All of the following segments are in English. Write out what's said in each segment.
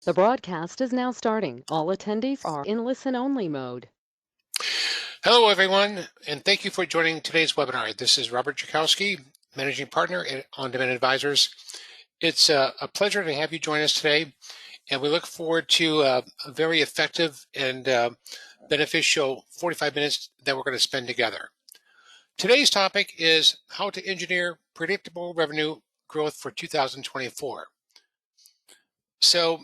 The broadcast is now starting. All attendees are in listen-only mode. Hello, everyone, and thank you for joining today's webinar. This is Robert Jakowski, Managing Partner at On Demand Advisors. It's a pleasure to have you join us today, and we look forward to a very effective and beneficial 45 minutes that we're going to spend together. Today's topic is how to engineer predictable revenue growth for 2024. So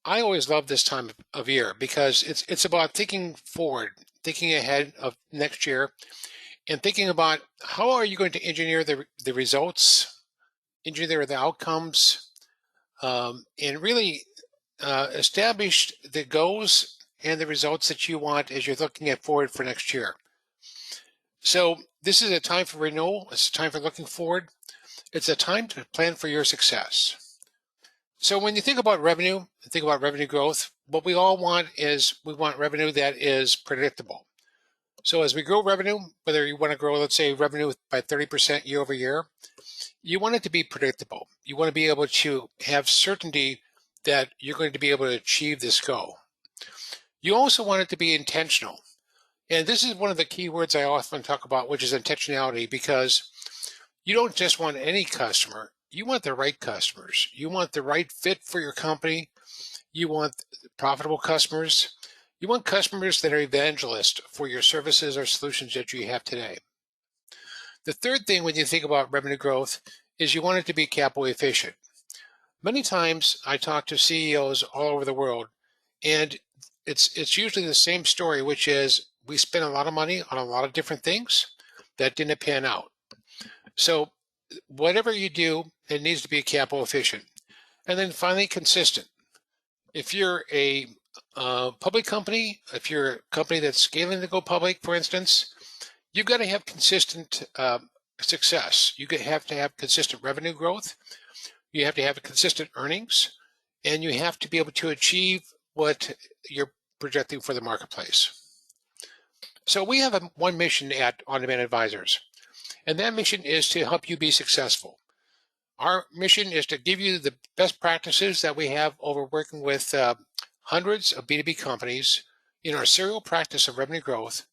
I always love this time of year because it's about thinking forward, thinking ahead of next year, and thinking about how are you going to engineer the results, engineer the outcomes, and really establish the goals and the results that you want as you're looking at forward for next year. So this is a time for renewal. It's a time for looking forward. It's a time to plan for your success. So when you think about revenue, think about revenue growth, what we all want is we want revenue that is predictable. So as we grow revenue, whether you want to grow, let's say, revenue by 30% year over year, you want it to be predictable. You want to be able to have certainty that you're going to be able to achieve this goal. You also want it to be intentional. And this is one of the key words I often talk about, which is intentionality, because you don't just want any customer. You want the right customers. You want the right fit for your company. You want profitable customers. You want customers that are evangelists for your services or solutions that you have today. The third thing when you think about revenue growth is you want it to be capital efficient. Many times I talk to CEOs all over the world, and it's usually the same story, which is we spend a lot of money on a lot of different things that didn't pan out. So whatever you do, it needs to be capital efficient. And then finally, consistent. If you're a public company, if you're a company that's scaling to go public, for instance, you've got to have consistent success. You have to have consistent revenue growth. You have to have consistent earnings, and you have to be able to achieve what you're projecting for the marketplace. So we have one mission at On Demand Advisors, and that mission is to help you be successful. Our mission is to give you the best practices that we have over working with hundreds of B2B companies in our serial practice of revenue growth,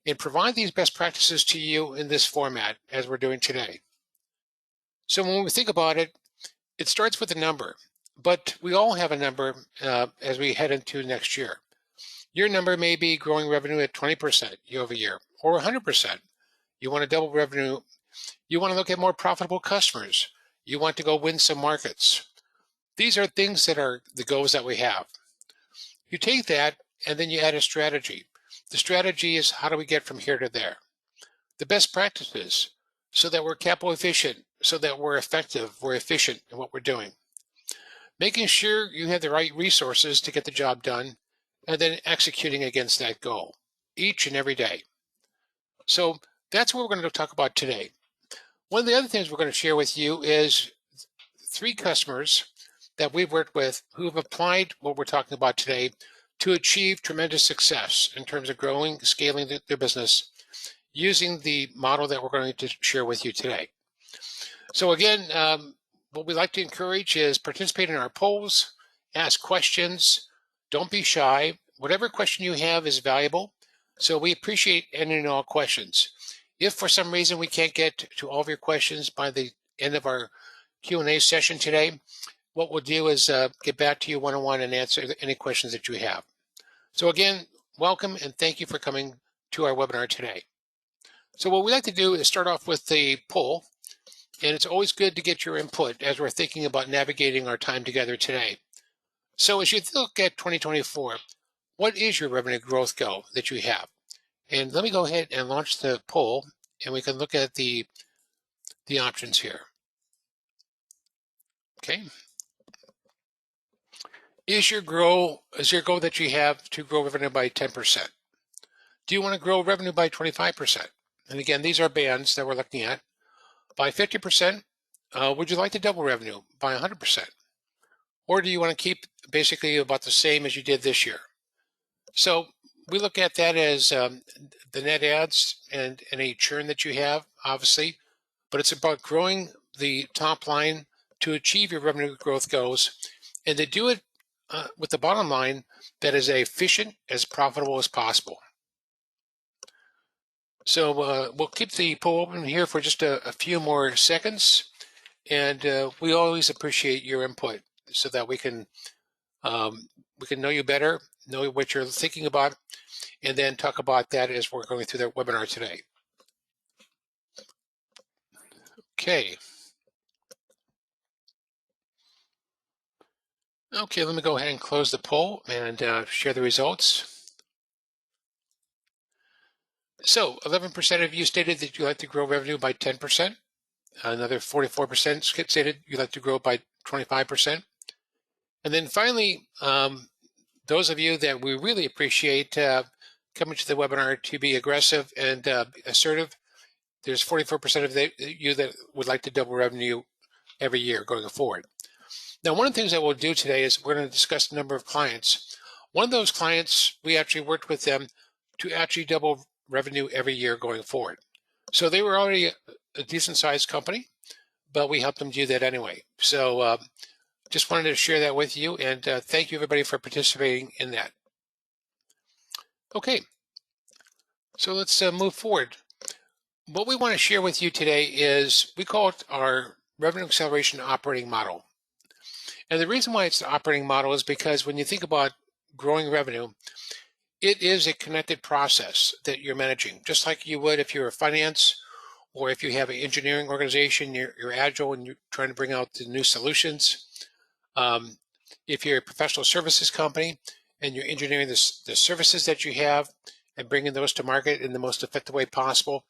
and provide these best practices to you in this format as we're doing today. So when we think about it, it starts with a number, but we all have a number as we head into next year. Your number may be growing revenue at 20% year over year or 100%. You want to double revenue. You want to look at more profitable customers. You want to go win some markets. These are things that are the goals that we have. You take that and then you add a strategy. The strategy is how do we get from here to there? The best practices so that we're capital efficient, so that we're effective, we're efficient in what we're doing. Making sure you have the right resources to get the job done, and then executing against that goal each and every day. So that's what we're going to talk about today. One of the other things we're going to share with you is 3 customers that we've worked with who have applied what we're talking about today to achieve tremendous success in terms of growing, scaling their business using the model that we're going to share with you today. So again, what we like to encourage is participate in our polls, ask questions, don't be shy. Whatever question you have is valuable. So we appreciate any and all questions. If for some reason we can't get to all of your questions by the end of our Q&A session today, what we'll do is get back to you one-on-one and answer any questions that you have. So again, welcome and thank you for coming to our webinar today. So what we like to do is start off with the poll, and it's always good to get your input as we're thinking about navigating our time together today. So as you look at 2024, what is your revenue growth goal that you have? And let me go ahead and launch the poll, and we can look at the options here. Okay. Is your goal that you have to grow revenue by 10%? Do you want to grow revenue by 25%? And again, these are bands that we're looking at. By 50%, would you like to double revenue by 100%? Or do you want to keep basically about the same as you did this year? So we look at that as the net adds and any churn that you have, obviously, but it's about growing the top line to achieve your revenue growth goals and to do it with the bottom line that is as efficient, as profitable as possible. So we'll keep the poll open here for just a few more seconds, and we always appreciate your input so that we can know you better, know what you're thinking about, and then talk about that as we're going through the webinar today. Okay. Okay, let me go ahead and close the poll and share the results. So 11% of you stated that you'd like to grow revenue by 10%. Another 44% stated you'd like to grow by 25%. And then finally, those of you that we really appreciate coming to the webinar to be aggressive and assertive, there's 44% of you that would like to double revenue every year going forward. Now, one of the things that we'll do today is we're going to discuss the number of clients. One of those clients, we actually worked with them to actually double revenue every year going forward. So they were already a decent sized company, but we helped them do that anyway. So just wanted to share that with you, and thank you everybody for participating in that. Okay, so let's move forward. What we want to share with you today is, we call it our revenue acceleration operating model. And the reason why it's the operating model is because when you think about growing revenue, it is a connected process that you're managing, just like you would if you're a finance, or if you have an engineering organization, you're agile and you're trying to bring out the new solutions. If you're a professional services company and you're engineering the services that you have and bringing those to market in the most effective way possible,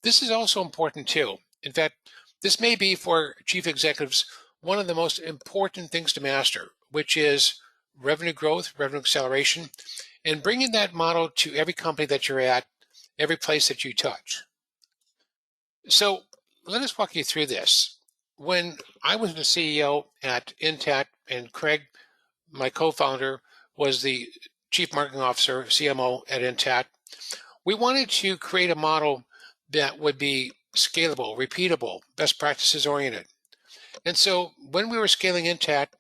this is also important too. In fact, this may be for chief executives one of the most important things to master, which is revenue growth, revenue acceleration, and bringing that model to every company that you're at, every place that you touch. So let us walk you through this. When I was the CEO at Intact, and Craig, my co-founder, was the Chief Marketing Officer, CMO at Intact, we wanted to create a model that would be scalable, repeatable, best practices oriented. And so when we were scaling Intact,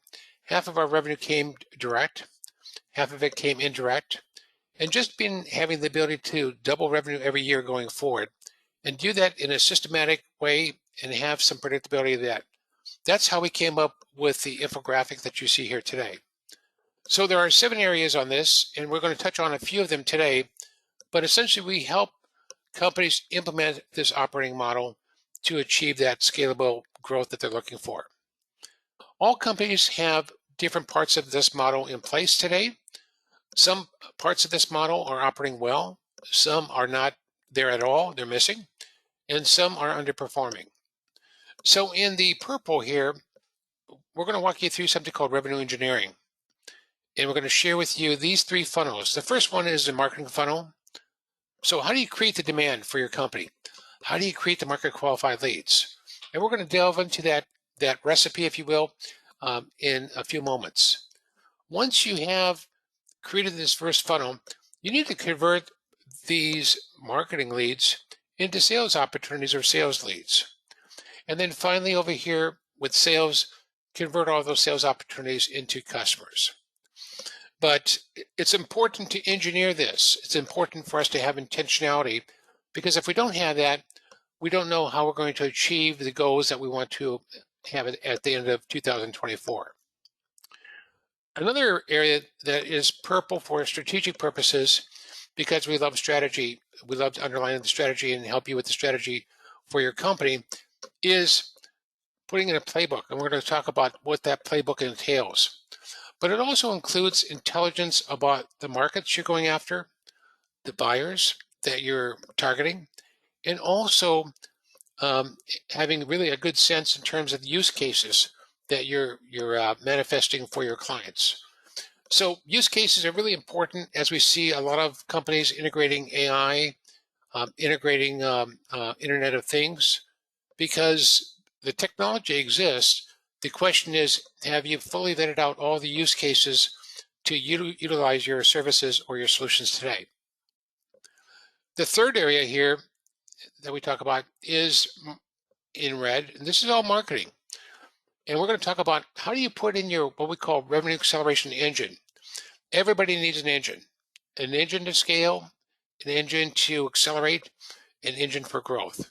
half of our revenue came direct, half of it came indirect, and just having the ability to double revenue every year going forward and do that in a systematic way and have some predictability of that. That's how we came up with the infographic that you see here today. So there are 7 areas on this, and we're going to touch on a few of them today, but essentially we help companies implement this operating model to achieve that scalable growth that they're looking for. All companies have different parts of this model in place today. Some parts of this model are operating well, some are not there at all, they're missing, and some are underperforming. So in the purple here, we're going to walk you through something called revenue engineering. And we're going to share with you these 3 funnels. The first one is the marketing funnel. So how do you create the demand for your company? How do you create the market qualified leads? And we're going to delve into that recipe, if you will, in a few moments. Once you have created this first funnel, you need to convert these marketing leads into sales opportunities or sales leads. And then finally over here with sales, convert all those sales opportunities into customers. But it's important to engineer this. It's important for us to have intentionality, because if we don't have that, we don't know how we're going to achieve the goals that we want to have at the end of 2024. Another area that is purple for strategic purposes, because we love strategy, we love to underline the strategy and help you with the strategy for your company, is putting in a playbook. And we're going to talk about what that playbook entails. But it also includes intelligence about the markets you're going after, the buyers that you're targeting, and also having really a good sense in terms of use cases that you're manifesting for your clients. So use cases are really important as we see a lot of companies integrating AI, integrating Internet of Things, because the technology exists. The question is, have you fully vetted out all the use cases to utilize your services or your solutions today? The third area here that we talk about is in red, and this is all marketing. And we're going to talk about how do you put in your what we call revenue acceleration engine. Everybody needs an engine to scale, an engine to accelerate, an engine for growth.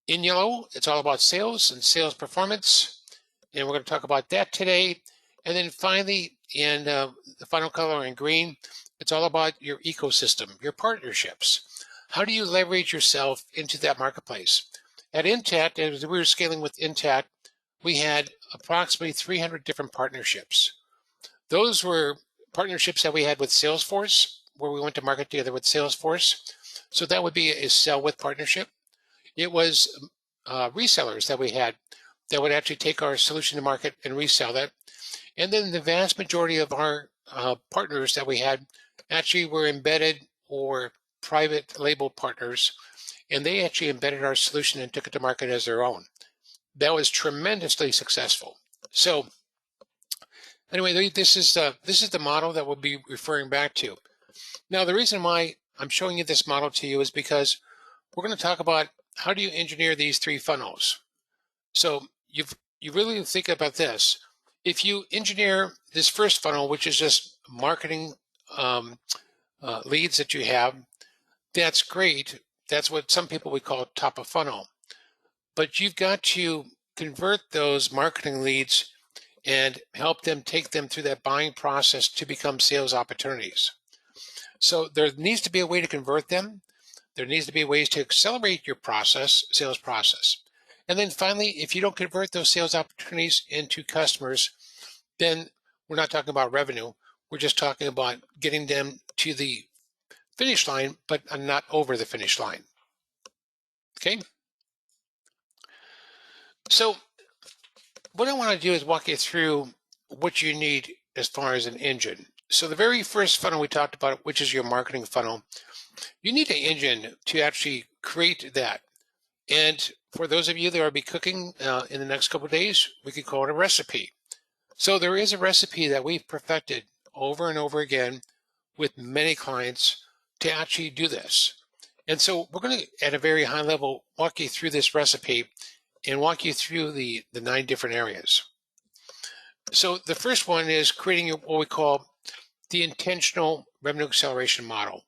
In yellow, it's all about sales and sales performance. And we're going to talk about that today. And then finally, in the final color in green, it's all about your ecosystem, your partnerships. How do you leverage yourself into that marketplace? At Intact, as we were scaling with Intact, we had approximately 300 different partnerships. Those were partnerships that we had with Salesforce, where we went to market together with Salesforce. So that would be a sell with partnership. It was resellers that we had that would actually take our solution to market and resell that. And then the vast majority of our partners that we had actually were embedded or private label partners, and they actually embedded our solution and took it to market as their own. That was tremendously successful. So anyway, this is the model that we'll be referring back to. Now, the reason why I'm showing you this model to you is because we're going to talk about how do you engineer these three funnels. So you really think about this. If you engineer this first funnel, which is just marketing leads that you have, that's great. That's what some people would call top of funnel. But you've got to convert those marketing leads and help them take them through that buying process to become sales opportunities. So there needs to be a way to convert them. There needs to be ways to accelerate your process, sales process. And then finally, if you don't convert those sales opportunities into customers, then we're not talking about revenue. We're just talking about getting them to the finish line, but not over the finish line. Okay? So what I want to do is walk you through what you need as far as an engine. So the very first funnel we talked about, which is your marketing funnel, you need an engine to actually create that. And for those of you that will be cooking in the next couple of days, we could call it a recipe. So there is a recipe that we've perfected over and over again with many clients to actually do this. And so we're going to, at a very high level, walk you through this recipe and walk you through the 9 different areas. So the first one is creating what we call the intentional revenue acceleration model.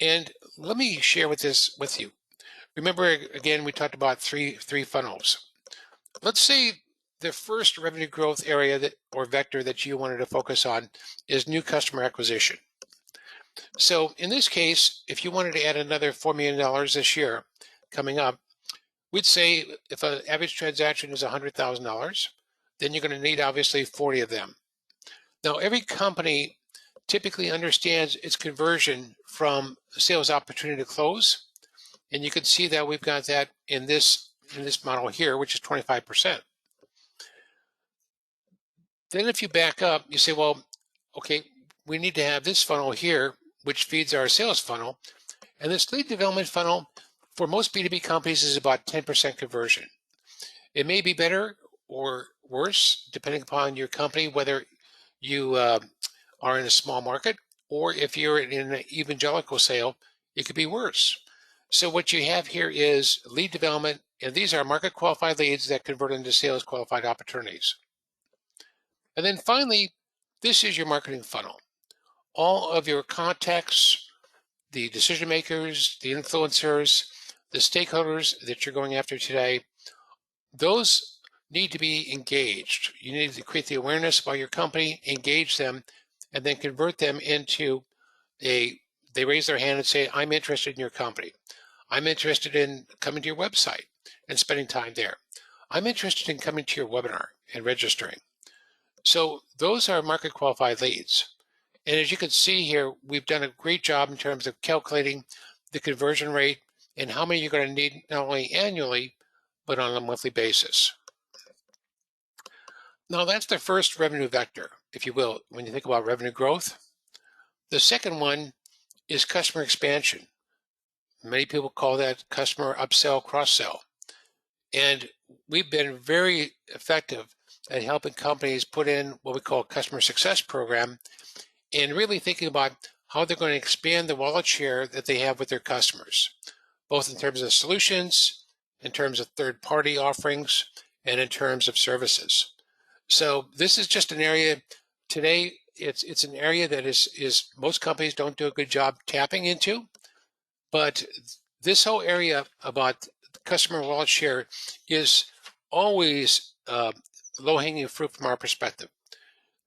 And let me share this with you. Remember, again, we talked about three funnels. Let's say the first revenue growth area or vector that you wanted to focus on is new customer acquisition. So in this case, if you wanted to add another $4 million this year coming up, we'd say if an average transaction is $100,000, then you're going to need obviously 40 of them. Now, every company typically understands its conversion from sales opportunity to close. And you can see that we've got that in this model here, which is 25%. Then if you back up, you say, well, okay, we need to have this funnel here, which feeds our sales funnel. And this lead development funnel for most B2B companies is about 10% conversion. It may be better or worse, depending upon your company, whether you are in a small market, or if you're in an evangelical sale, it could be worse. So what you have here is lead development, and these are market qualified leads that convert into sales qualified opportunities. And then finally, this is your marketing funnel. All of your contacts, the decision makers, the influencers, the stakeholders that you're going after today, those need to be engaged. You need to create the awareness about your company, engage them, and then convert them into they raise their hand and say, I'm interested in your company. I'm interested in coming to your website and spending time there. I'm interested in coming to your webinar and registering. So those are market qualified leads. And as you can see here, we've done a great job in terms of calculating the conversion rate and how many you're going to need not only annually, but on a monthly basis. Now that's the first revenue vector, if you will, when you think about revenue growth. The second one is customer expansion. Many people call that customer upsell, cross-sell. And we've been very effective at helping companies put in what we call a customer success program and really thinking about how they're going to expand the wallet share that they have with their customers, both in terms of solutions, in terms of third-party offerings, and in terms of services. So this is just an area today. It's an area that is most companies don't do a good job tapping into, but this whole area about customer wallet share is always low-hanging fruit from our perspective.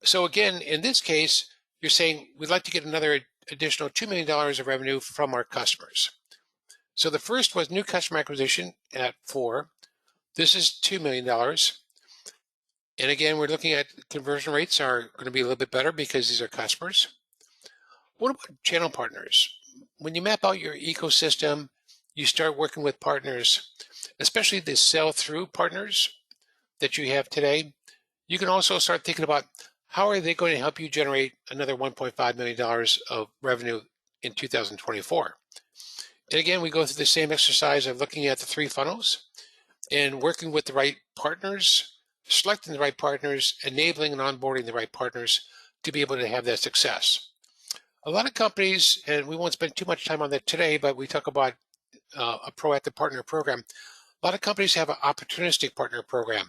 So again, in this case, you're saying we'd like to get another additional $2 million of revenue from our customers. So the first was new customer acquisition at 4. This is $2 million. And again, we're looking at conversion rates are going to be a little bit better because these are customers. What about channel partners? When you map out your ecosystem, you start working with partners, especially the sell-through partners that you have today. You can also start thinking about how are they going to help you generate another $1.5 million of revenue in 2024. And again, we go through the same exercise of looking at the 3 funnels and working with the right partners, selecting the right partners, enabling and onboarding the right partners to be able to have that success. A lot of companies, and we won't spend too much time on that today, but we talk about a proactive partner program. A lot of companies have an opportunistic partner program.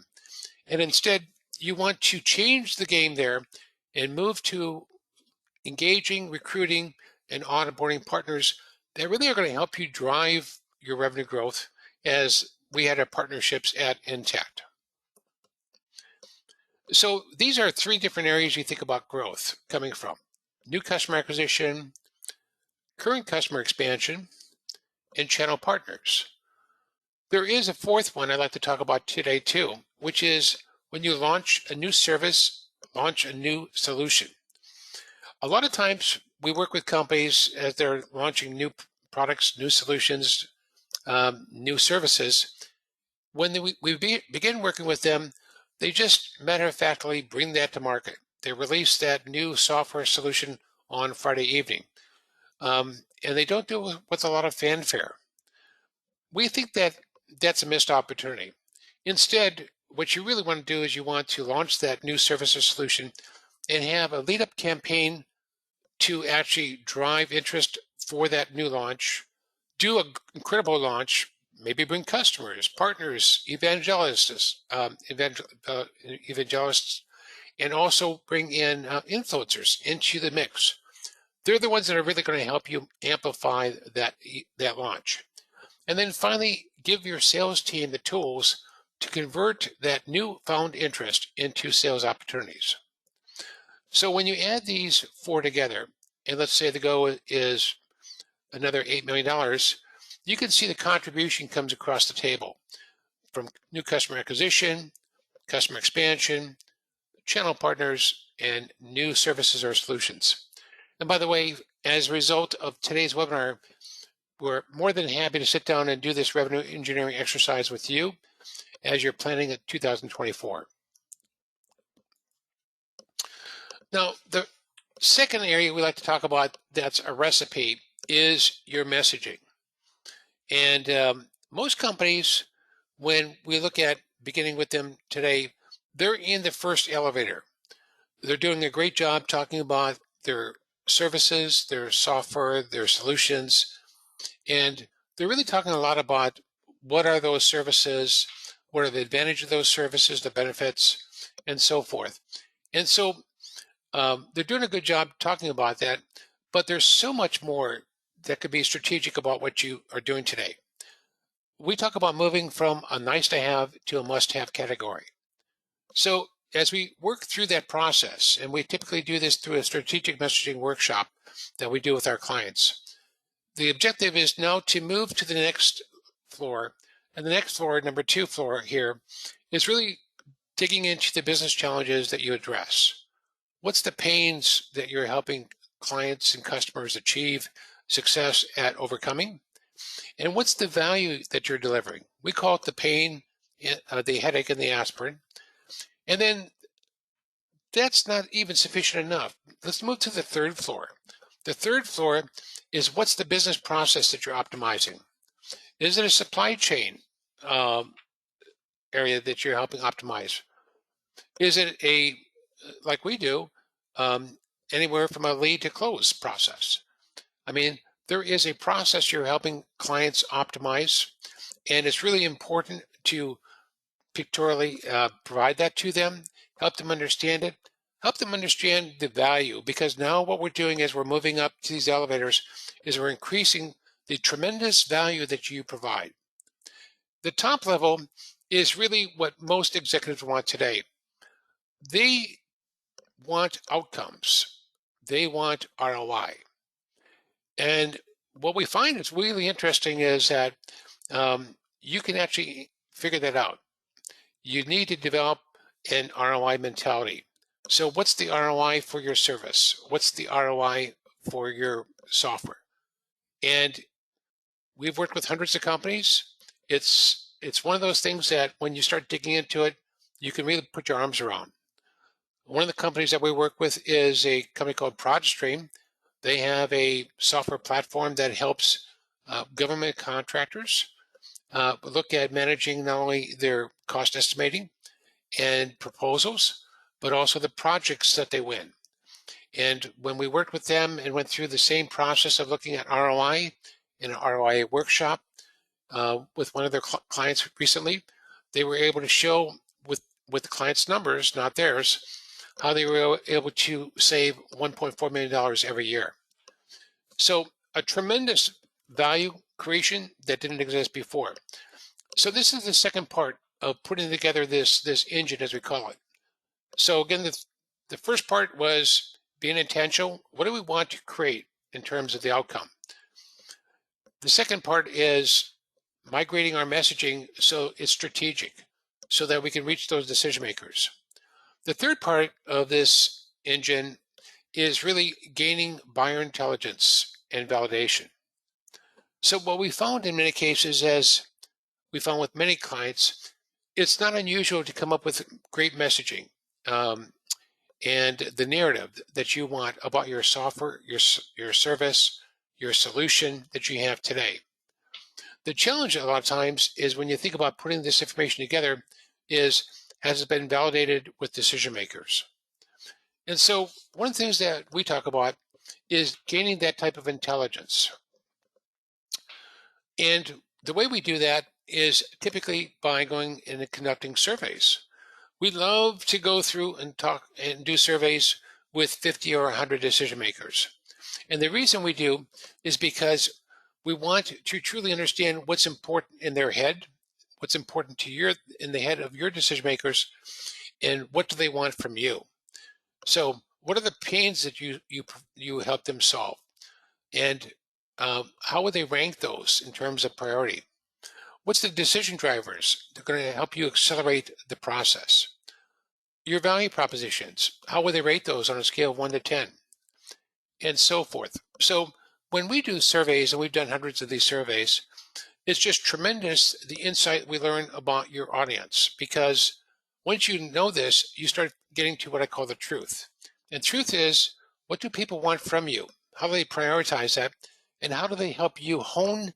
And instead, you want to change the game there and move to engaging, recruiting, and onboarding partners that really are going to help you drive your revenue growth as we had our partnerships at Intact. So these are 3 different areas you think about growth coming from: new customer acquisition, current customer expansion, and channel partners. There is a 4th one I'd like to talk about today too, which is when you launch a new service, launch a new solution. A lot of times we work with companies as they're launching new products, new solutions, new services. When we begin working with them, they just matter-of-factly bring that to market. They release that new software solution on Friday evening, and they don't do it with a lot of fanfare. We think that that's a missed opportunity. Instead, what you really want to do is you want to launch that new service or solution and have a lead-up campaign to actually drive interest for that new launch, do an incredible launch, maybe bring customers, partners, evangelists, and also bring in influencers into the mix. They're the ones that are really going to help you amplify that launch. And then finally, give your sales team the tools to convert that newfound interest into sales opportunities. So when you add these 4 together, and let's say the goal is another $8 million, you can see the contribution comes across the table from new customer acquisition, customer expansion, channel partners, and new services or solutions. And by the way, as a result of today's webinar, we're more than happy to sit down and do this revenue engineering exercise with you as you're planning at 2024. Now, the second area we like to talk about that's a recipe is your messaging. And most companies, when we look at beginning with them today, they're in the first elevator. They're doing a great job talking about their services, their software, their solutions, and they're really talking a lot about what are those services, what are the advantages of those services, the benefits, and so forth. And so they're doing a good job talking about that, but there's so much more that could be strategic about what you are doing today. We talk about moving from a nice to have to a must have category. So as we work through that process, and we typically do this through a strategic messaging workshop that we do with our clients, the objective is now to move to the next floor. And the next floor, number 2 floor here, is really digging into the business challenges that you address. What's the pains that you're helping clients and customers achieve success at overcoming? And what's the value that you're delivering? We call it the pain, the headache, and the aspirin. And then that's not even sufficient enough. Let's move to the 3rd floor. The 3rd floor is what's the business process that you're optimizing? Is it a supply chain area that you're helping optimize? Is it like we do, anywhere from a lead to close process? I mean, there is a process you're helping clients optimize, and it's really important to pictorially provide that to them, help them understand it, help them understand the value. Because now what we're doing as we're moving up to these elevators is we're increasing the tremendous value that you provide. The top level is really what most executives want today. They want outcomes. They want ROI. And what we find is really interesting is that you can actually figure that out. You need to develop an ROI mentality. So, what's the ROI for your service? What's the ROI for your software? And we've worked with hundreds of companies. It's one of those things that when you start digging into it, you can really put your arms around. One of the companies that we work with is a company called ProdStream. They have a software platform that helps government contractors look at managing not only their cost estimating and proposals, but also the projects that they win. And when we worked with them and went through the same process of looking at ROI in an ROI workshop with one of their clients recently, they were able to show with the client's numbers, not theirs, how they were able to save $1.4 million every year. So a tremendous value creation that didn't exist before. So this is the second part of putting together this engine, as we call it. So again, the first part was being intentional. What do we want to create in terms of the outcome? The second part is migrating our messaging so it's strategic, so that we can reach those decision makers. The third part of this engine is really gaining buyer intelligence and validation. So what we found in many cases, as we found with many clients, it's not unusual to come up with great messaging and the narrative that you want about your software, your service, your solution that you have today. The challenge a lot of times is when you think about putting this information together is, has it been validated with decision makers? And so one of the things that we talk about is gaining that type of intelligence. And the way we do that is typically by going and conducting surveys. We love to go through and talk and do surveys with 50 or 100 decision makers. And the reason we do is because we want to truly understand what's important in their head, what's important to in the head of your decision makers, and what do they want from you. So what are the pains that you help them solve? And how would they rank those in terms of priority? What's the decision drivers that are going to help you accelerate the process? Your value propositions, how would they rate those on a scale of 1 to 10? And so forth. So when we do surveys, and we've done hundreds of these surveys, it's just tremendous the insight we learn about your audience, because once you know this, you start getting to what I call the truth. And truth is, what do people want from you? How do they prioritize that? And how do they help you hone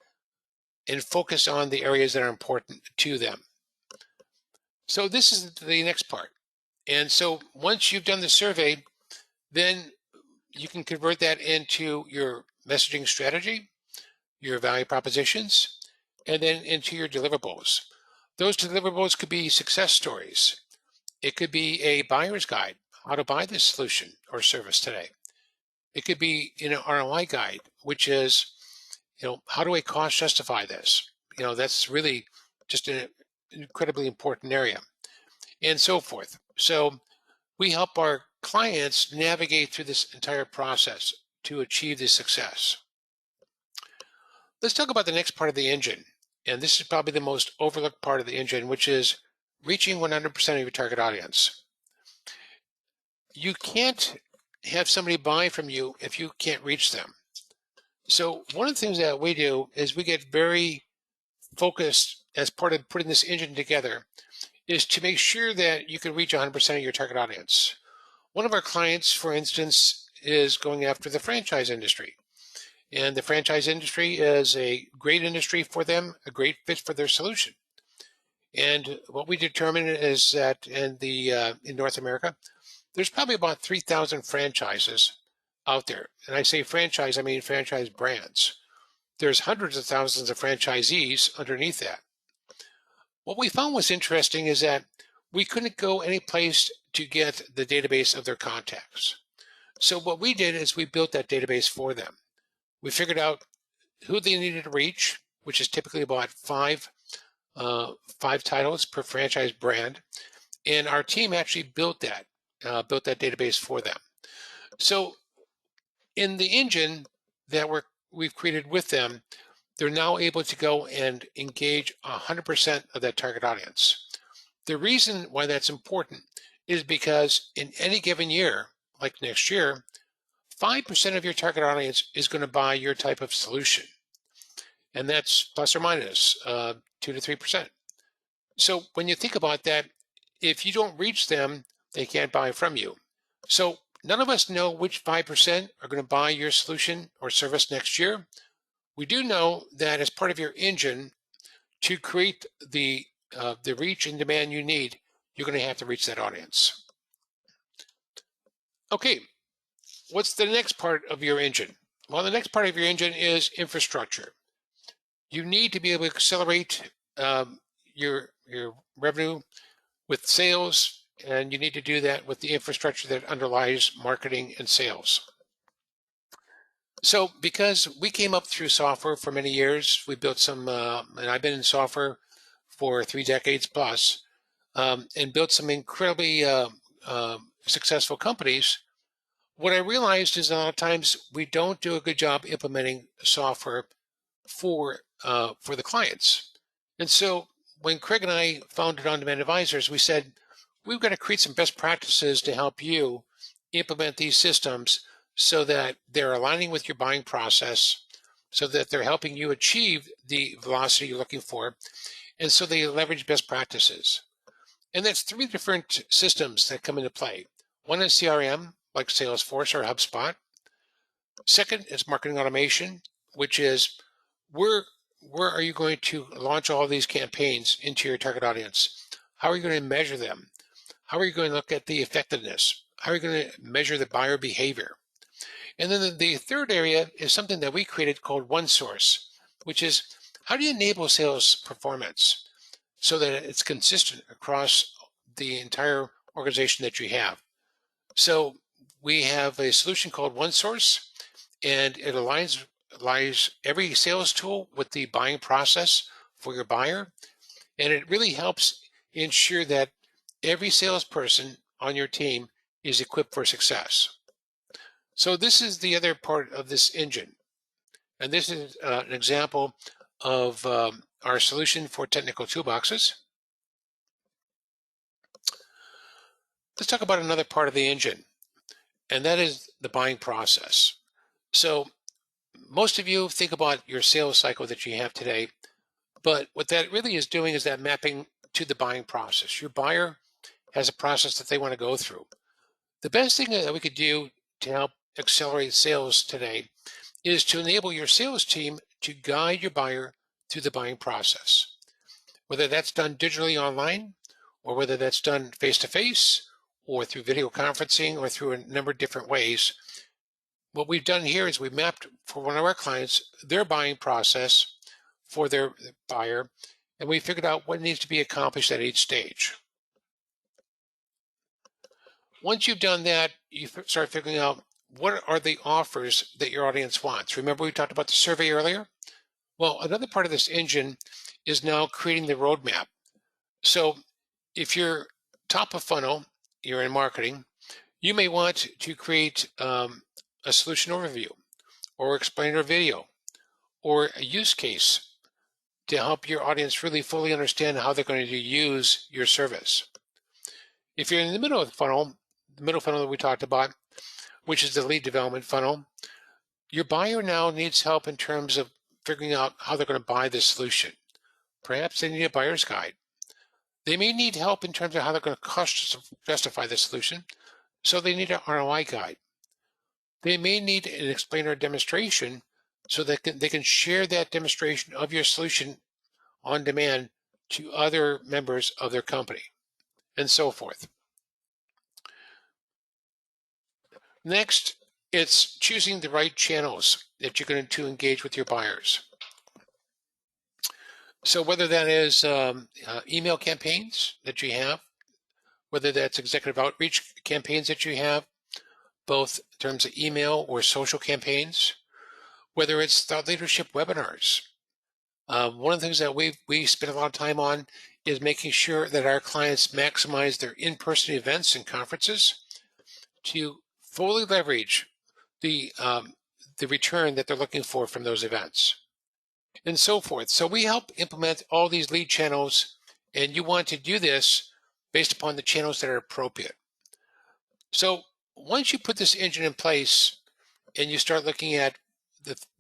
and focus on the areas that are important to them? So this is the next part. And so once you've done the survey, then you can convert that into your messaging strategy, your value propositions, and then into your deliverables. Those deliverables could be success stories. It could be a buyer's guide, how to buy this solution or service today. It could be an ROI guide, which is, how do I cost justify this? That's really just an incredibly important area, and so forth. So we help our clients navigate through this entire process to achieve this success. Let's talk about the next part of the engine. And this is probably the most overlooked part of the engine, which is reaching 100% of your target audience. You can't have somebody buy from you if you can't reach them. So one of the things that we do is we get very focused as part of putting this engine together is to make sure that you can reach 100% of your target audience. One of our clients, for instance, is going after the franchise industry. And the franchise industry is a great industry for them, a great fit for their solution. And what we determined is that in North America, there's probably about 3,000 franchises out there. And I say franchise, I mean franchise brands. There's hundreds of thousands of franchisees underneath that. What we found was interesting is that we couldn't go any place to get the database of their contacts. So what we did is we built that database for them. We figured out who they needed to reach, which is typically about five titles per franchise brand, and our team actually built that database for them. So in the engine that we've created with them, they're now able to go and engage 100% of that target audience. The reason why that's important is because in any given year, like next year, 5% of your target audience is going to buy your type of solution. And that's plus or minus 2 to 3%. So when you think about that, if you don't reach them, they can't buy from you. So none of us know which 5% are going to buy your solution or service next year. We do know that as part of your engine, to create the reach and demand you need, you're going to have to reach that audience. Okay, what's the next part of your engine? Well, the next part of your engine is infrastructure. You need to be able to accelerate your revenue with sales, and you need to do that with the infrastructure that underlies marketing and sales. So because we came up through software for many years, we built some, and I've been in software for 3 decades plus, and built some incredibly successful companies. What I realized is a lot of times we don't do a good job implementing software for the clients. And so when Craig and I founded On Demand Advisors, we said, we've got to create some best practices to help you implement these systems so that they're aligning with your buying process, so that they're helping you achieve the velocity you're looking for, and so they leverage best practices. And that's 3 different systems that come into play. One is CRM, like Salesforce or HubSpot. Second is marketing automation, which is where are you going to launch all these campaigns into your target audience? How are you going to measure them? How are you going to look at the effectiveness? How are you going to measure the buyer behavior? And then the third area is something that we created called OneSource, which is how do you enable sales performance so that it's consistent across the entire organization that you have? So we have a solution called OneSource, and it aligns every sales tool with the buying process for your buyer. And it really helps ensure that every salesperson on your team is equipped for success. So this is the other part of this engine. And this is an example of our solution for technical toolboxes. Let's talk about another part of the engine, and that is the buying process. So most of you think about your sales cycle that you have today, but what that really is doing is that mapping to the buying process. Your buyer has a process that they want to go through. The best thing that we could do to help accelerate sales today is to enable your sales team to guide your buyer through the buying process, whether that's done digitally online or whether that's done face-to-face or through video conferencing or through a number of different ways. What we've done here is we've mapped for one of our clients their buying process for their buyer, and we figured out what needs to be accomplished at each stage. Once you've done that, you start figuring out what are the offers that your audience wants. Remember we talked about the survey earlier? Well, another part of this engine is now creating the roadmap. So if you're top of funnel, you're in marketing, you may want to create a solution overview or explainer video or a use case to help your audience really fully understand how they're going to use your service. If you're in the middle of the funnel, the middle funnel that we talked about, which is the lead development funnel, your buyer now needs help in terms of figuring out how they're going to buy this solution. Perhaps they need a buyer's guide. They may need help in terms of how they're going to cost justify the solution, so they need an ROI guide. They may need an explainer demonstration so that they can share that demonstration of your solution on demand to other members of their company, and so forth. Next, it's choosing the right channels that you're going to engage with your buyers. So whether that is email campaigns that you have, whether that's executive outreach campaigns that you have, both in terms of email or social campaigns, whether it's thought leadership webinars. One of the things that we spend a lot of time on is making sure that our clients maximize their in-person events and conferences to fully leverage the return that they're looking for from those events, and so forth. So we help implement all these lead channels, and you want to do this based upon the channels that are appropriate. So once you put this engine in place and you start looking at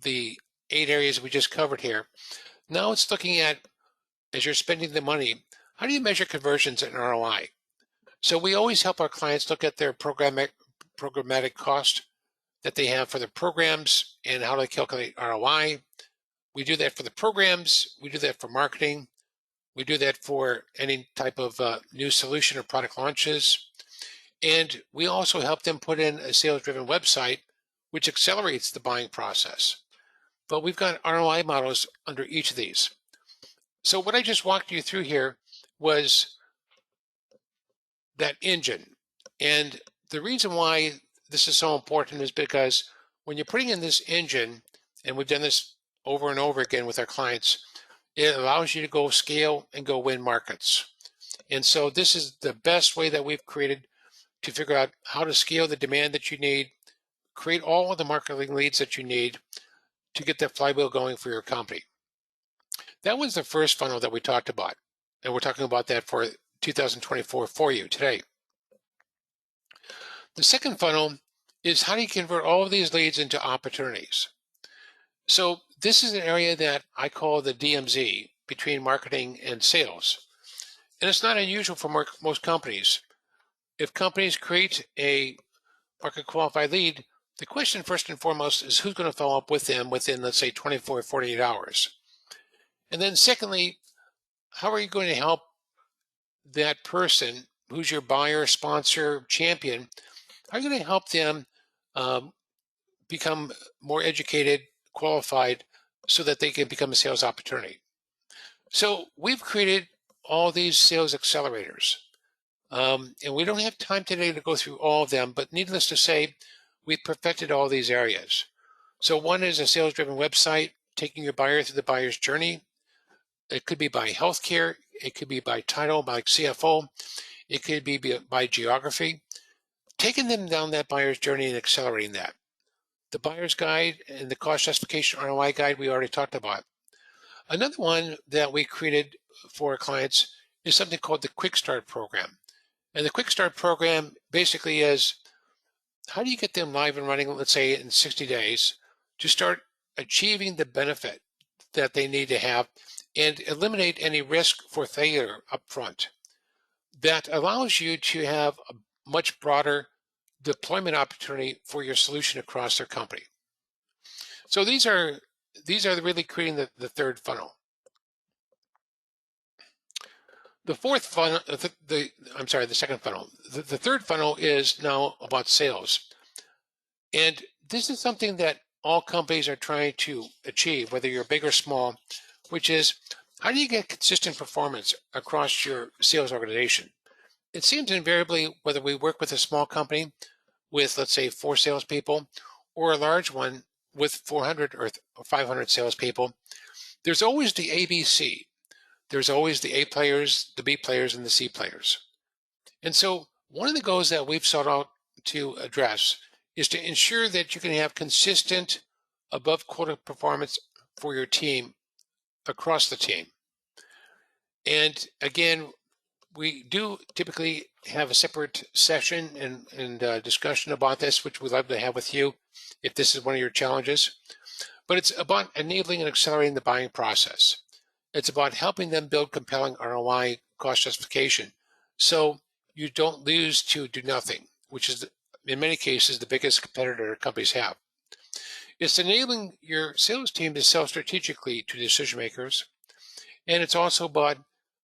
the 8 areas we just covered here, now it's looking at, as you're spending the money, how do you measure conversions and ROI? So we always help our clients look at their programmatic cost that they have for their programs and how to calculate ROI. We do that for the programs. We do that for marketing. We do that for any type of new solution or product launches. And we also help them put in a sales-driven website, which accelerates the buying process. But we've got ROI models under each of these. So what I just walked you through here was that engine. And the reason why this is so important is because when you're putting in this engine, and we've done this over and over again with our clients, it allows you to go scale and go win markets. And so this is the best way that we've created to figure out how to scale the demand that you need, create all of the marketing leads that you need to get that flywheel going for your company. That was the first funnel that we talked about. And we're talking about that for 2024 for you today. The second funnel is how do you convert all of these leads into opportunities? So this is an area that I call the DMZ, between marketing and sales. And it's not unusual for most companies. If companies create a market qualified lead, the question first and foremost is who's going to follow up with them within, let's say, 24 or 48 hours. And then secondly, how are you going to help that person who's your buyer, sponsor, champion? How are you going to help them become more educated, qualified, so that they can become a sales opportunity? So we've created all these sales accelerators. And we don't have time today to go through all of them, but needless to say, we've perfected all these areas. So one is a sales-driven website, taking your buyer through the buyer's journey. It could be by healthcare. It could be by title, by CFO. It could be by geography. Taking them down that buyer's journey and accelerating that. The buyer's guide and the cost justification ROI guide we already talked about. Another one that we created for our clients is something called the Quick Start program. And the Quick Start program basically is how do you get them live and running, let's say in 60 days, to start achieving the benefit that they need to have and eliminate any risk for failure up front. That allows you to have a much broader deployment opportunity for your solution across their company. So these are really creating the third funnel. The fourth funnel, the second funnel. The third funnel is now about sales. And this is something that all companies are trying to achieve, whether you're big or small, which is how do you get consistent performance across your sales organization? It seems invariably, whether we work with a small company with, let's say, 4 salespeople or a large one with 400 or 500 salespeople, there's always the ABC. There's always the A players, the B players, and the C players. And so one of the goals that we've sought out to address is to ensure that you can have consistent above quota performance for your team across the team. And again, we do typically have a separate session and discussion about this, which we'd love to have with you if this is one of your challenges. But it's about enabling and accelerating the buying process. It's about helping them build compelling ROI cost justification so you don't lose to do nothing, which is, in many cases, the biggest competitor companies have. It's enabling your sales team to sell strategically to decision makers. And it's also about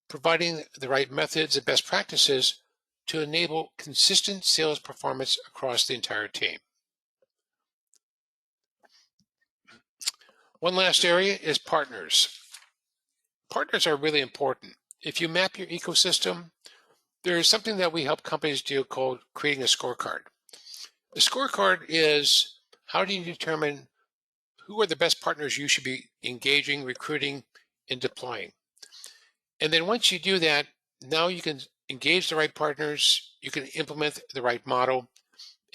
providing the right methods and best practices to enable consistent sales performance across the entire team. One last area is partners. partners are really important. If you map your ecosystem, there's something that we help companies do called creating a scorecard. The scorecard is how do you determine who are the best partners you should be engaging, recruiting, and deploying. And then once you do that, now you can engage the right partners, you can implement the right model,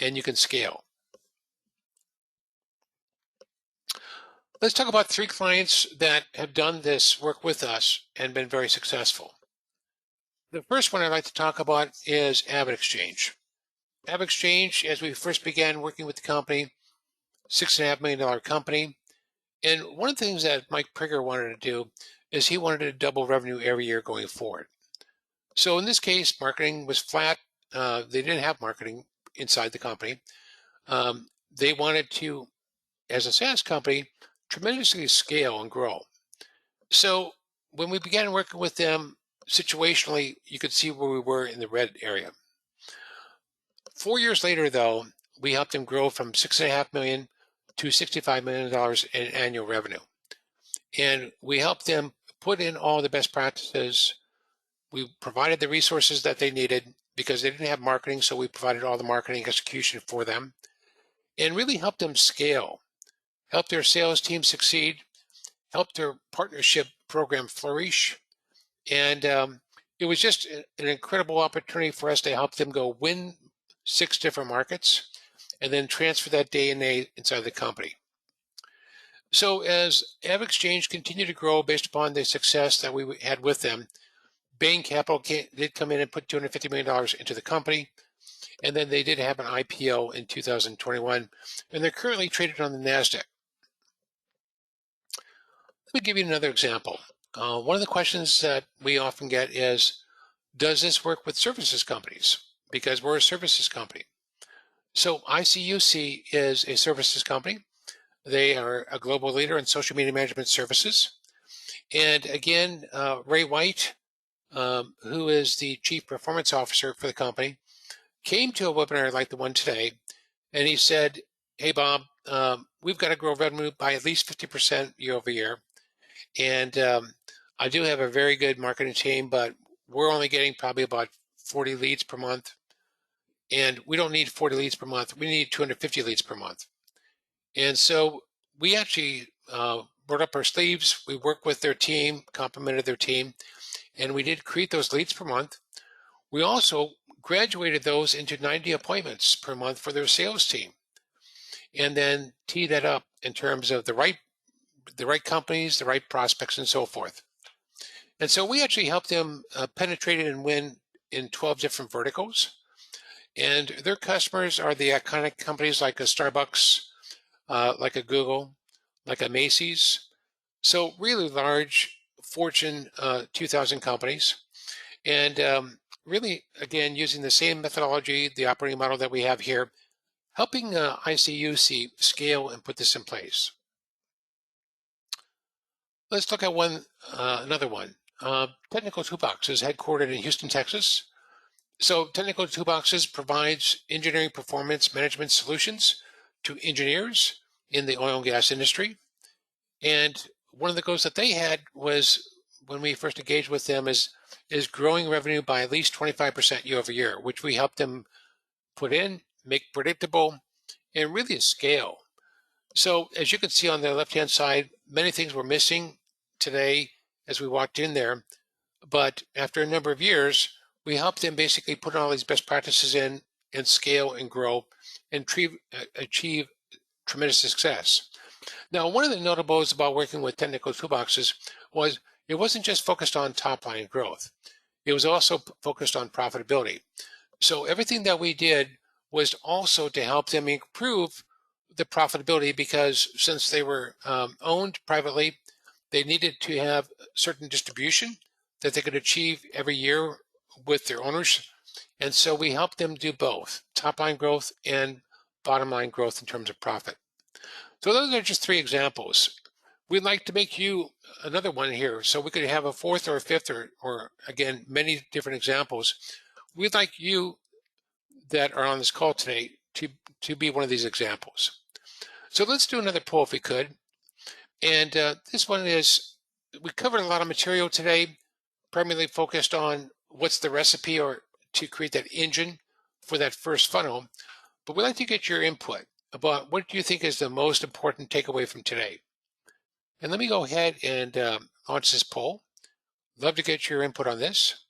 and you can scale. Let's talk about 3 clients that have done this work with us and been very successful. The first one I'd like to talk about is AvidXchange. AvidXchange, as we first began working with the company, $6.5 million company. And one of the things that Mike Prigger wanted to do is he wanted to double revenue every year going forward. So in this case, marketing was flat. They didn't have marketing inside the company. They wanted to, as a SaaS company, tremendously scale and grow. So when we began working with them situationally, you could see where we were in the red area. 4 years later, though, we helped them grow from $6.5 million to $65 million in annual revenue. And we helped them put in all the best practices. We provided the resources that they needed because they didn't have marketing, so we provided all the marketing execution for them and really helped them scale, help their sales team succeed, help their partnership program flourish. And it was just an incredible opportunity for us to help them go win 6 different markets and then transfer that DNA inside the company. So as AvidXchange continued to grow based upon the success that we had with them, Bain Capital did come in and put $250 million into the company. And then they did have an IPO in 2021, and they're currently traded on the NASDAQ. Let me give you another example. One of the questions that we often get is, does this work with services companies? Because we're a services company. So ICUC is a services company. They are a global leader in social media management services. And again, Ray White, who is the Chief Performance Officer for the company, came to a webinar like the one today, and he said, hey, Bob, we've got to grow revenue by at least 50% year over year. And I do have a very good marketing team, but we're only getting probably about 40 leads per month. And we don't need 40 leads per month. We need 250 leads per month. And so we actually rolled up our sleeves. We worked with their team, complemented their team, and we did create those leads per month. We also graduated those into 90 appointments per month for their sales team, and then tee that up in terms of the right companies, the right prospects, and so forth. And so we actually helped them penetrate and win in 12 different verticals. And their customers are the iconic companies like a Starbucks, like a Google, like a Macy's. So really large Fortune 2000 companies. And really, again, using the same methodology, the operating model that we have here, helping ICUC scale and put this in place. Let's look at another one. Technical Toolbox is headquartered in Houston, Texas. So Technical Toolboxes provides engineering performance management solutions to engineers in the oil and gas industry. And one of the goals that they had was, when we first engaged with them, is growing revenue by at least 25% year over year, which we helped them put in, make predictable, and really scale. So as you can see on the left-hand side, many things were missing today as we walked in there. But after a number of years, we helped them basically put all these best practices in and scale and grow and achieve tremendous success. Now, one of the notables about working with Technical Toolboxes was it wasn't just focused on top-line growth. It was also focused on profitability. So everything that we did was also to help them improve the profitability, because since they were owned privately, they needed to have certain distribution that they could achieve every year with their owners. And so we helped them do both top-line growth and bottom-line growth in terms of profit. So those are just 3 examples. We'd like to make you another one here, so we could have a 4th or a 5th or again, many different examples. We'd like you that are on this call today to be one of these examples. So let's do another poll if we could. And this one is, we covered a lot of material today, primarily focused on what's the recipe or to create that engine for that first funnel. But we'd like to get your input about what do you think is the most important takeaway from today. And let me go ahead and launch this poll. Love to get your input on this.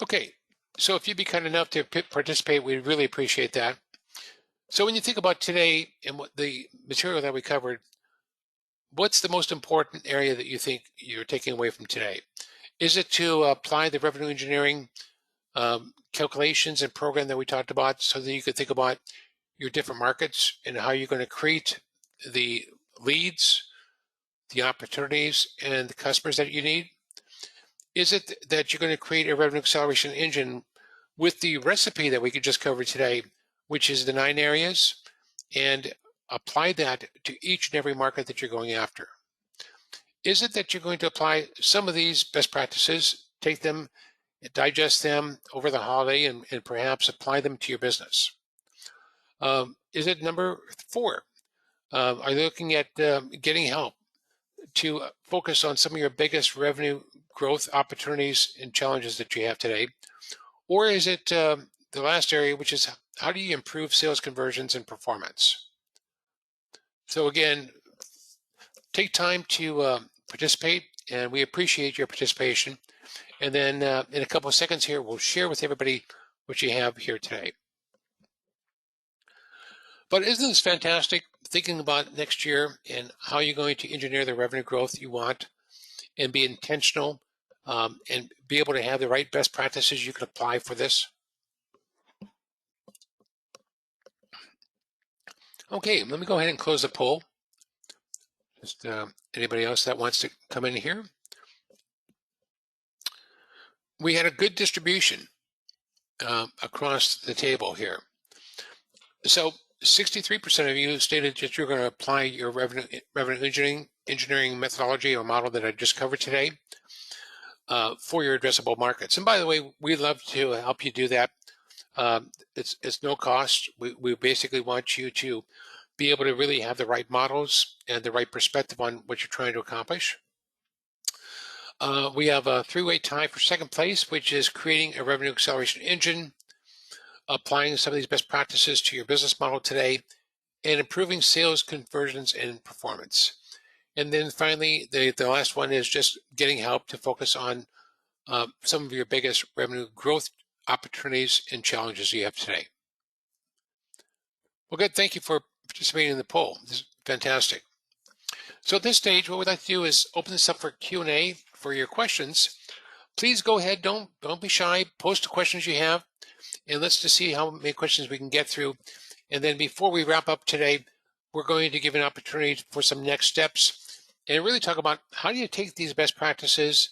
Okay, so if you'd be kind enough to participate, we'd really appreciate that. So when you think about today and what the material that we covered, what's the most important area that you think you're taking away from today? Is it to apply the revenue engineering calculations and program that we talked about so that you could think about your different markets and how you're going to create the leads, the opportunities, and the customers that you need? Is it that you're going to create a revenue acceleration engine with the recipe that we could just cover today, which is the 9 areas, and apply that to each and every market that you're going after? Is it that you're going to apply some of these best practices, take them, digest them over the holiday, and perhaps apply them to your business? Is it number 4? Are you looking at getting help to focus on some of your biggest revenue growth opportunities and challenges that you have today? Or is it the last area, which is how do you improve sales conversions and performance? So again, take time to participate, and we appreciate your participation. And then in a couple of seconds here, we'll share with everybody what you have here today. But isn't this fantastic, thinking about next year and how you're going to engineer the revenue growth you want and be intentional and be able to have the right best practices you can apply for this? Okay, let me go ahead and close the poll. Just anybody else that wants to come in here? We had a good distribution across the table here. So 63% of you stated that you're going to apply your revenue engineering methodology or model that I just covered today for your addressable markets. And by the way, we'd love to help you do that. It's no cost. We basically want you to be able to really have the right models and the right perspective on what you're trying to accomplish. We have a 3-way tie for second place, which is creating a revenue acceleration engine, applying some of these best practices to your business model today, and improving sales conversions and performance. And then finally, the last one is just getting help to focus on some of your biggest revenue growth opportunities and challenges you have today. Well, good. Thank you for participating in the poll. This is fantastic. So at this stage, what we'd like to do is open this up for Q&A for your questions. Please go ahead. Don't be shy. Post the questions you have, and let's just see how many questions we can get through. And then before we wrap up today, we're going to give an opportunity for some next steps and really talk about how do you take these best practices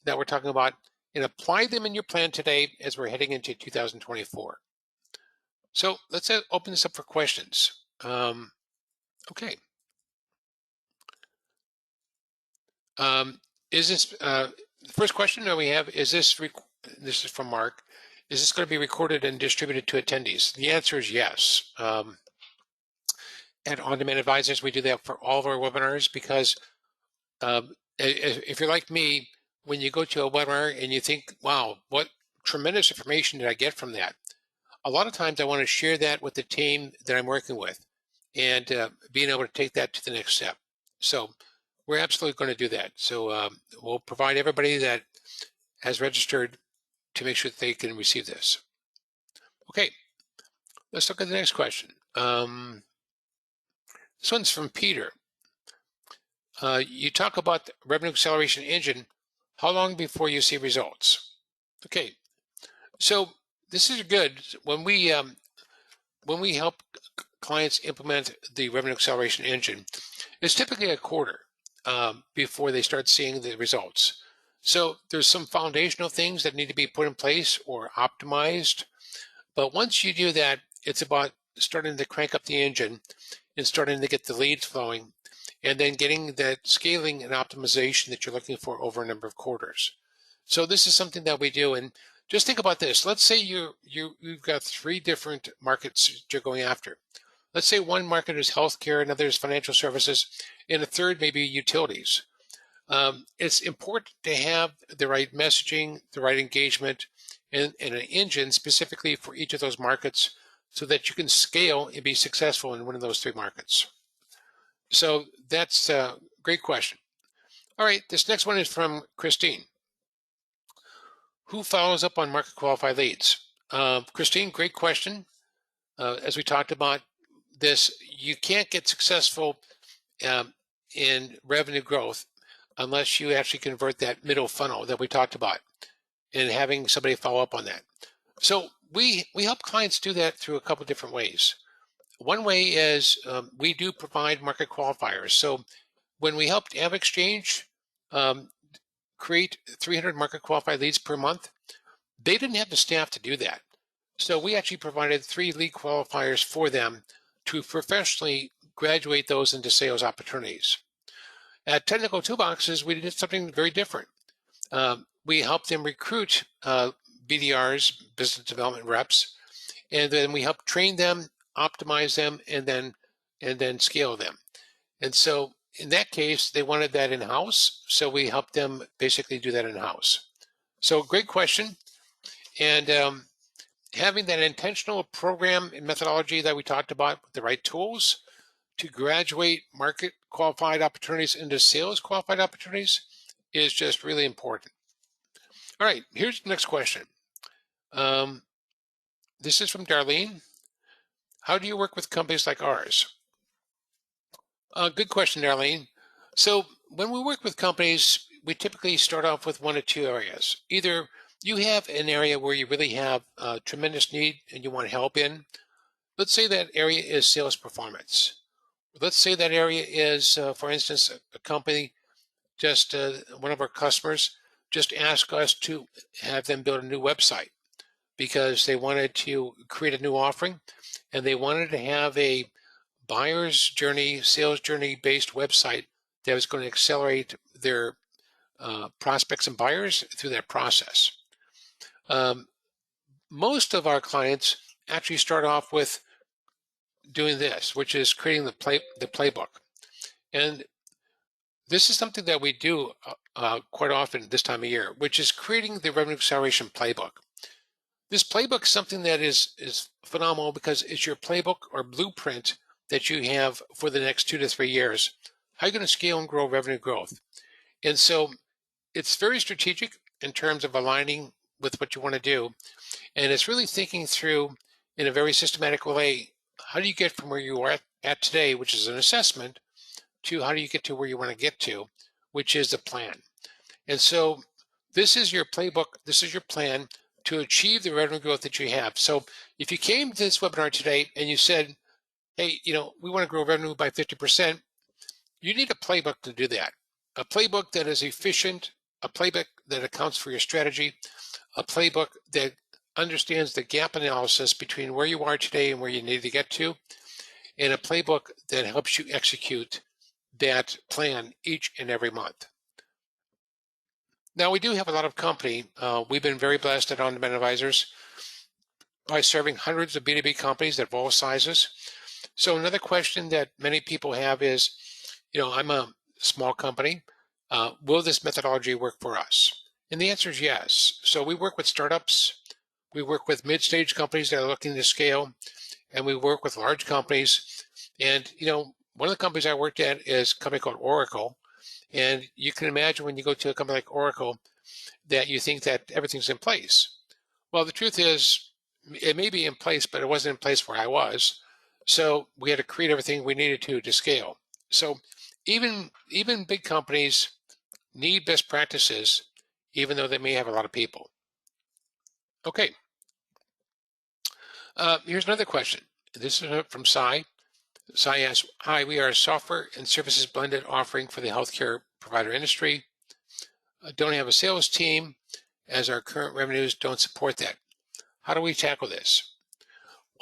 that we're talking about and apply them in your plan today as we're heading into 2024. So let's open this up for questions. Okay. Is this the first question that we have? Is this this is from Mark? Is this going to be recorded and distributed to attendees? The answer is yes. At On Demand Advisors, we do that for all of our webinars because if you're like me, when you go to a webinar and you think, wow, what tremendous information did I get from that? A lot of times I want to share that with the team that I'm working with and being able to take that to the next step. So we're absolutely going to do that. So we'll provide everybody that has registered to make sure that they can receive this. Okay, let's look at the next question. This one's from Peter. You talk about the revenue acceleration engine. How long before you see results? Okay, so this is good. When we help clients implement the revenue acceleration engine, it's typically a quarter before they start seeing the results. So there's some foundational things that need to be put in place or optimized. But once you do that, it's about starting to crank up the engine and starting to get the leads flowing and then getting that scaling and optimization that you're looking for over a number of quarters. So this is something that we do. And just think about this. Let's say you've got 3 different markets you're going after. Let's say one market is healthcare, another is financial services, and a third may be utilities. It's important to have the right messaging, the right engagement, and an engine specifically for each of those markets so that you can scale and be successful in one of those three markets. So that's a great question. All right, this next one is from Christine. Who follows up on market qualified leads? Christine, great question. As we talked about this, you can't get successful in revenue growth unless you actually convert that middle funnel that we talked about and having somebody follow up on that. So we help clients do that through a couple different ways. One way is we do provide market qualifiers. So when we helped AvExchange um, create 300 market qualified leads per month, they didn't have the staff to do that. So we actually provided 3 lead qualifiers for them to professionally graduate those into sales opportunities. At Technical Toolboxes, we did something very different. We helped them recruit BDRs, business development reps, and then we helped train them, optimize them, and then scale them. And so in that case, they wanted that in-house, so we helped them basically do that in-house. So great question. And having that intentional program and methodology that we talked about with the right tools to graduate market qualified opportunities into sales qualified opportunities is just really important. All right, here's the next question. This is from Darlene. How do you work with companies like ours? Good question, Darlene. So when we work with companies, we typically start off with one or two areas. Either you have an area where you really have a tremendous need and you want help in. Let's say that area is sales performance. Let's say that area is, for instance, a company, just one of our customers just asked us to have them build a new website because they wanted to create a new offering and they wanted to have a buyer's journey, sales journey based website that was going to accelerate their prospects and buyers through that process. Most of our clients actually start off with doing this, which is creating the playbook. And this is something that we do quite often this time of year, which is creating the revenue acceleration playbook. This playbook is something that is phenomenal because it's your playbook or blueprint that you have for the next 2 to 3 years. How are you going to scale and grow revenue growth? And so it's very strategic in terms of aligning with what you want to do. And it's really thinking through in a very systematic way, how do you get from where you are at today, which is an assessment, to how do you get to where you want to get to, which is the plan. And so this is your playbook, this is your plan to achieve the revenue growth that you have. So if you came to this webinar today and you said, hey, we want to grow revenue by 50%, you need a playbook to do that. A playbook that is efficient, a playbook that accounts for your strategy, a playbook that understands the gap analysis between where you are today and where you need to get to, and a playbook that helps you execute that plan each and every month. Now, we do have a lot of company. We've been very blessed at On Demand Advisors by serving hundreds of B2B companies of all sizes. So another question that many people have is, I'm a small company. Will this methodology work for us? And the answer is yes. So we work with startups. We work with mid-stage companies that are looking to scale, and we work with large companies. And, one of the companies I worked at is a company called Oracle. And you can imagine when you go to a company like Oracle that you think that everything's in place. Well, the truth is it may be in place, but it wasn't in place where I was. So we had to create everything we needed to scale. So even big companies need best practices, even though they may have a lot of people. Okay. Here's another question. This is from Sai. Sai asks, hi, we are a software and services blended offering for the healthcare provider industry. Don't have a sales team as our current revenues don't support that. How do we tackle this?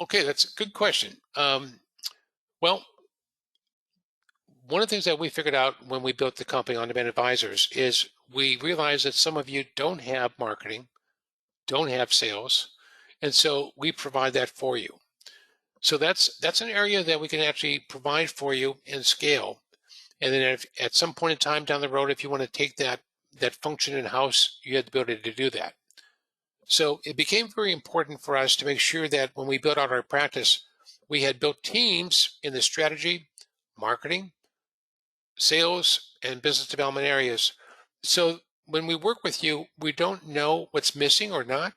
Okay, that's a good question. Well, one of the things that we figured out when we built the company On Demand Advisors is we realized that some of you don't have marketing, don't have sales, and so we provide that for you. So that's an area that we can actually provide for you and scale. And then if, at some point in time down the road, if you want to take that function in house, you have the ability to do that. So it became very important for us to make sure that when we built out our practice, we had built teams in the strategy, marketing, sales, and business development areas. So when we work with you, we don't know what's missing or not,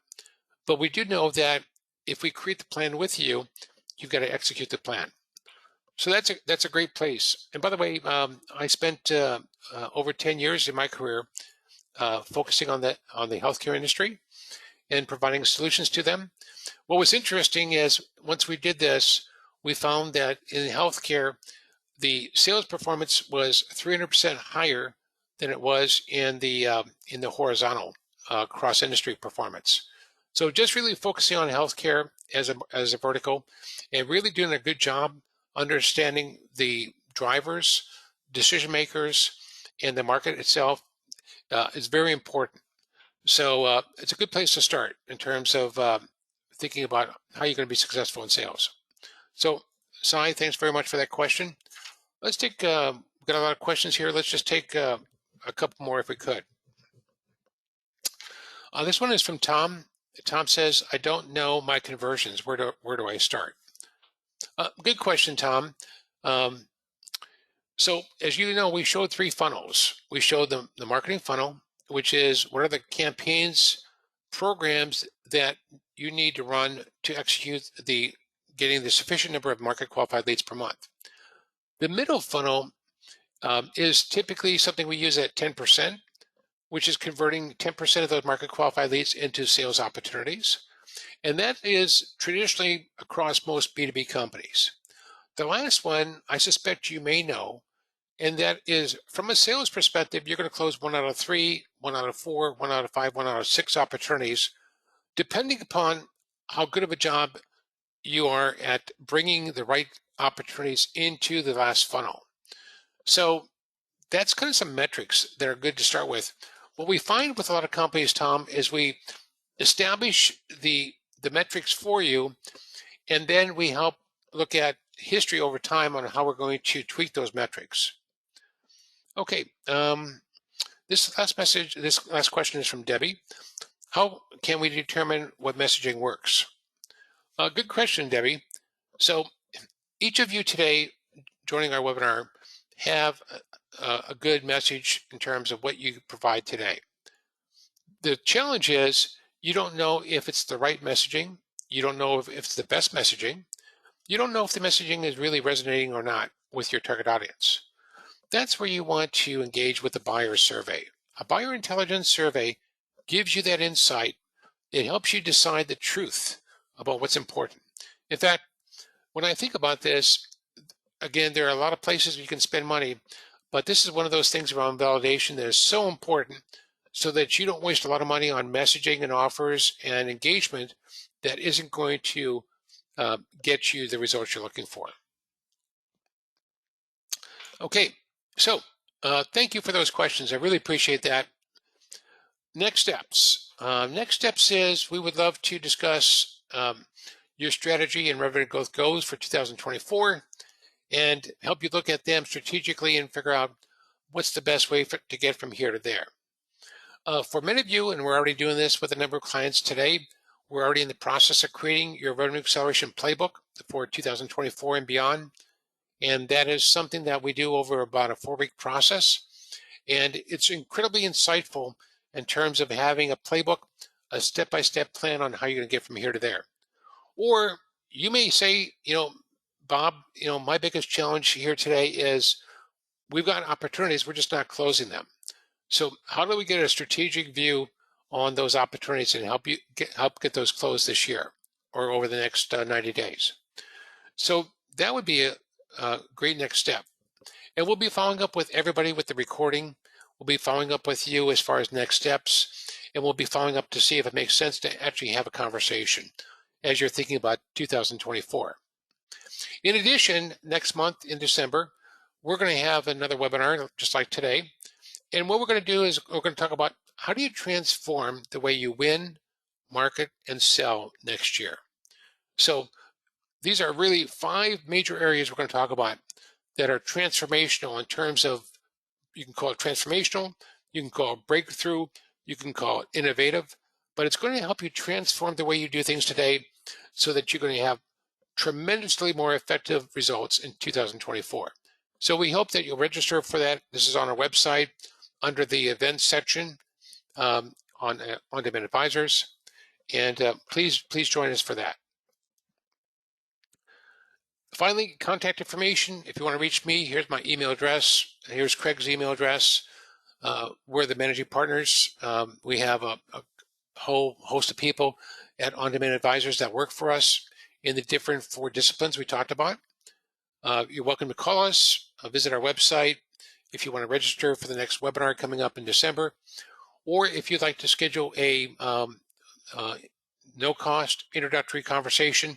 but we do know that if we create the plan with you, you've got to execute the plan. So that's a great place. And by the way, I spent over 10 years in my career focusing on the healthcare industry and providing solutions to them. What was interesting is once we did this, we found that in healthcare, the sales performance was 300% higher than it was in the horizontal cross industry performance. So just really focusing on healthcare as a vertical, and really doing a good job understanding the drivers, decision makers, and the market itself is very important. So it's a good place to start in terms of thinking about how you're going to be successful in sales. So, Sai, thanks very much for that question. Let's take, we've got a lot of questions here. Let's just take a couple more if we could. This one is from Tom. Tom says, I don't know my conversions. Where do I start? Good question, Tom. Um, so as you know, we showed three funnels. We showed the marketing funnel, which is what are the campaigns, programs that you need to run to execute getting the sufficient number of market qualified leads per month. The middle funnel is typically something we use at 10%, which is converting 10% of those market qualified leads into sales opportunities. And that is traditionally across most B2B companies. The last one, I suspect you may know, and that is from a sales perspective, you're going to close 1 out of 3, 1 out of 4, 1 out of 5, 1 out of 6 opportunities, depending upon how good of a job you are at bringing the right opportunities into the last funnel. So that's kind of some metrics that are good to start with. What we find with a lot of companies, Tom, is we establish the metrics for you, and then we help look at history over time on how we're going to tweak those metrics. Okay, this last question is from Debbie. How can we determine what messaging works? Good question, Debbie. So each of you today joining our webinar have a good message in terms of what you provide today. The challenge is you don't know if it's the right messaging. You don't know if it's the best messaging. You don't know if the messaging is really resonating or not with your target audience. That's where you want to engage with the buyer survey. A buyer intelligence survey gives you that insight. It helps you decide the truth about what's important. In fact, when I think about this, again, there are a lot of places you can spend money, but this is one of those things around validation that is so important so that you don't waste a lot of money on messaging and offers and engagement that isn't going to get you the results you're looking for. Okay, so thank you for those questions. I really appreciate that. Next steps. Next steps is we would love to discuss your strategy and revenue growth goals for 2024 and help you look at them strategically and figure out what's the best way to get from here to there. For many of you, and we're already doing this with a number of clients today, we're already in the process of creating your revenue acceleration playbook for 2024 and beyond. And that is something that we do over about a 4-week process. And it's incredibly insightful in terms of having a playbook, a step-by-step plan on how you're going to get from here to there. Or you may say, Bob, my biggest challenge here today is we've got opportunities, we're just not closing them. So how do we get a strategic view on those opportunities and help get those closed this year or over the next 90 days? So that would be a great next step. And we'll be following up with everybody with the recording. We'll be following up with you as far as next steps, and we'll be following up to see if it makes sense to actually have a conversation as you're thinking about 2024. In addition, next month in December, we're going to have another webinar just like today. And what we're going to do is we're going to talk about how do you transform the way you win, market, and sell next year. So These are really 5 major areas we're going to talk about that are transformational in terms of, you can call it transformational, you can call it breakthrough, you can call it innovative, but it's going to help you transform the way you do things today so that you're going to have tremendously more effective results in 2024. So we hope that you'll register for that. This is on our website under the events section, on On-Demand Advisors, and please join us for that. Finally, contact information. If you want to reach me, here's my email address. Here's Craig's email address. We're the managing partners. We have a whole host of people at On-Demand Advisors that work for us in the different 4 disciplines we talked about. You're welcome to call us, visit our website if you want to register for the next webinar coming up in December, or if you'd like to schedule a no-cost introductory conversation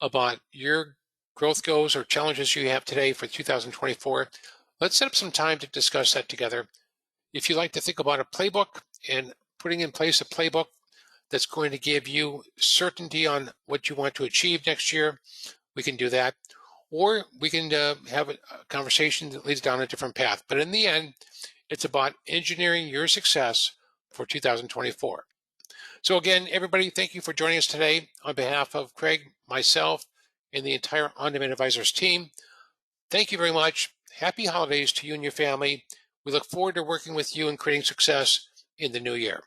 about your growth goals or challenges you have today for 2024. Let's set up some time to discuss that together. If you like to think about a playbook and putting in place a playbook that's going to give you certainty on what you want to achieve next year, we can do that. Or we can have a conversation that leads down a different path. But in the end, it's about engineering your success for 2024. So again, everybody, thank you for joining us today. On behalf of Craig, myself, and the entire On-Demand Advisors team, thank you very much. Happy holidays to you and your family. We look forward to working with you and creating success in the new year.